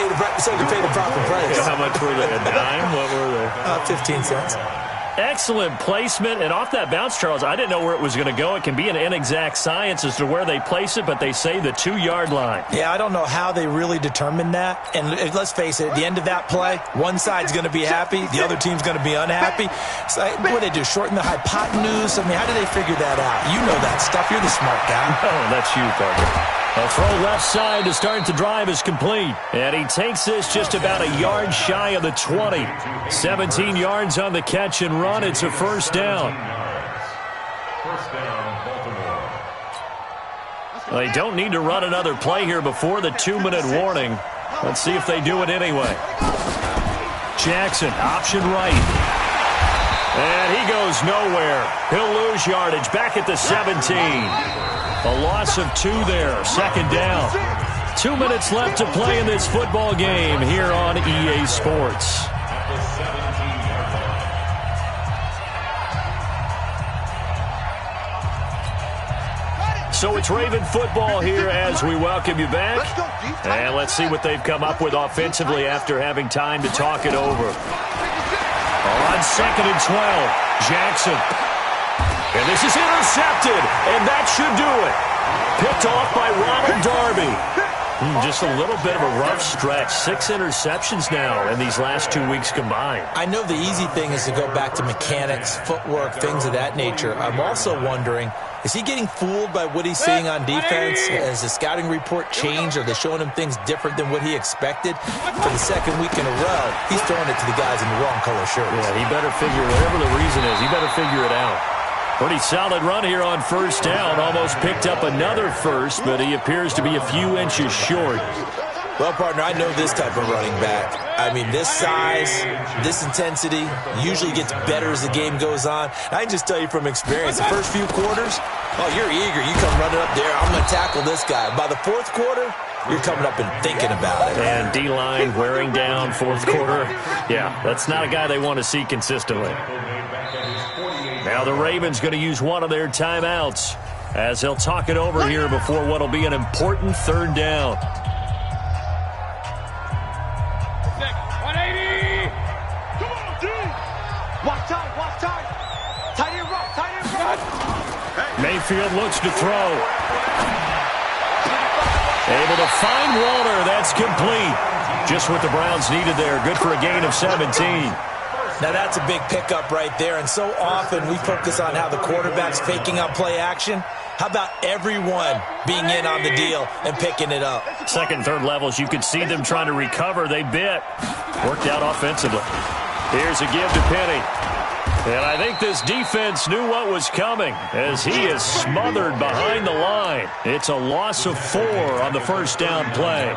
pay the proper price. How much were they? A dime? What were they? 15 cents. Excellent placement, and off that bounce, Charles, I didn't know where it was going to go. It can be an inexact science as to where they place it, but they say the 2-yard line. Yeah, I don't know how they really determined that. And let's face it, at the end of that play, one side's going to be happy, the other team's going to be unhappy. So what do they do, shorten the hypotenuse? I mean, how do they figure that out? You know that stuff. You're the smart guy. Oh, that's you, Parker. A throw left side to start the drive is complete. And he takes this just about a yard shy of the 20. 17 yards on the catch and run. It's a first down. First down, Baltimore. They don't need to run another play here before the 2-minute warning. Let's see if they do it anyway. Jackson, option right. And he goes nowhere. He'll lose yardage back at the 17. A loss of 2 there, second down. 2 minutes left to play in this football game here on EA Sports. So it's Raven football here as we welcome you back. And let's see what they've come up with offensively after having time to talk it over. On 2nd and 12, Jackson. And this is intercepted, and that should do it. Picked off by Ronald Darby. Just a little bit of a rough stretch. 6 interceptions now in these last 2 weeks combined. I know the easy thing is to go back to mechanics, footwork, things of that nature. I'm also wondering, is he getting fooled by what he's seeing on defense? Has the scouting report changed? Are they showing him things different than what he expected? For the 2nd week in a row, he's throwing it to the guys in the wrong color shirts. Yeah, he better figure, whatever the reason is, he better figure it out. Pretty solid run here on first down. Almost picked up another first, but he appears to be a few inches short. Well, partner, I know this type of running back. I mean, this size, this intensity usually gets better as the game goes on. I can just tell you from experience, the first few quarters, oh, you're eager. You come running up there, I'm going to tackle this guy. By the 4th quarter, you're coming up and thinking about it. And D-line wearing down 4th quarter. Yeah, that's not a guy they want to see consistently. Now the Ravens going to use one of their timeouts as they'll talk it over here before what will be an important 3rd down. 180. Come on, D. Watch time, watch time. Tight end rough. Mayfield looks to throw. Able to find Walter. That's complete. Just what the Browns needed there. Good for a gain of 17. Now, that's a big pickup right there, and so often we focus on how the quarterback's faking out play action. How about everyone being in on the deal and picking it up? 2nd, 3rd levels, you could see them trying to recover. They bit. Worked out offensively. Here's a give to Penny. And I think this defense knew what was coming as he is smothered behind the line. It's a loss of 4 on the first down play.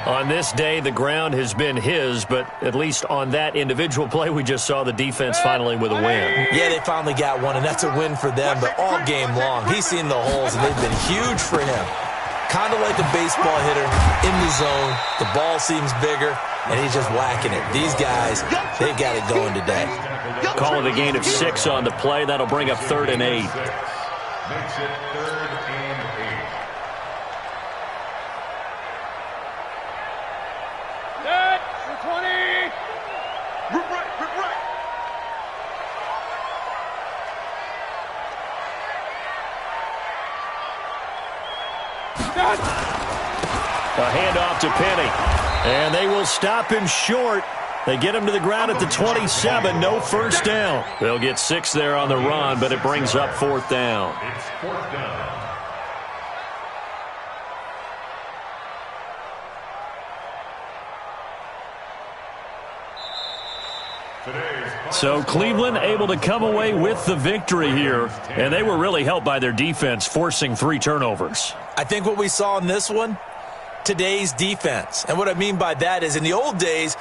On this day, the ground has been his, but at least on that individual play, we just saw the defense finally with a win. Yeah, they finally got one, and that's a win for them, but all game long, he's seen the holes, and they've been huge for him. Kind of like a baseball hitter in the zone. The ball seems bigger, and he's just whacking it. These guys, they've got it going today. Call it a gain of 6 on the play. That'll bring up 3rd and 8. Makes it 3rd and out to Penny. And they will stop him short. They get him to the ground at the 27. No first down. They'll get 6 there on the run, but it brings up 4th down. It's 4th down. So Cleveland able to come away with the victory here, and they were really helped by their defense, forcing 3 turnovers. I think what we saw in this one, today's defense. And what I mean by that is in the old days,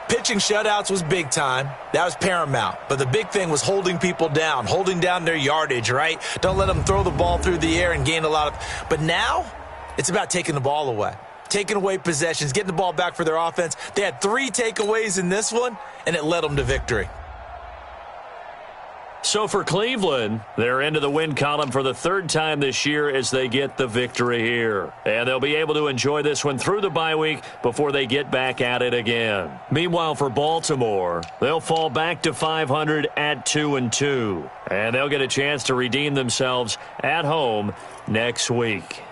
pitching shutouts was big time. That was paramount. But the big thing was holding people down, holding down their yardage, right? Don't let them throw the ball through the air and gain a lot of. But now it's about taking the ball away, taking away possessions, getting the ball back for their offense. They had 3 takeaways in this one, and it led them to victory. So for Cleveland, they're into the win column for the 3rd time this year as they get the victory here. And they'll be able to enjoy this one through the bye week before they get back at it again. Meanwhile, for Baltimore, they'll fall back to 500 at 2-2. And they'll get a chance to redeem themselves at home next week.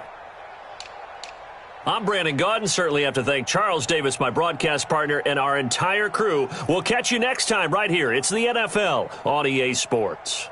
I'm Brandon Gaudin. Certainly have to thank Charles Davis, my broadcast partner, and our entire crew. We'll catch you next time right here. It's the NFL on EA Sports.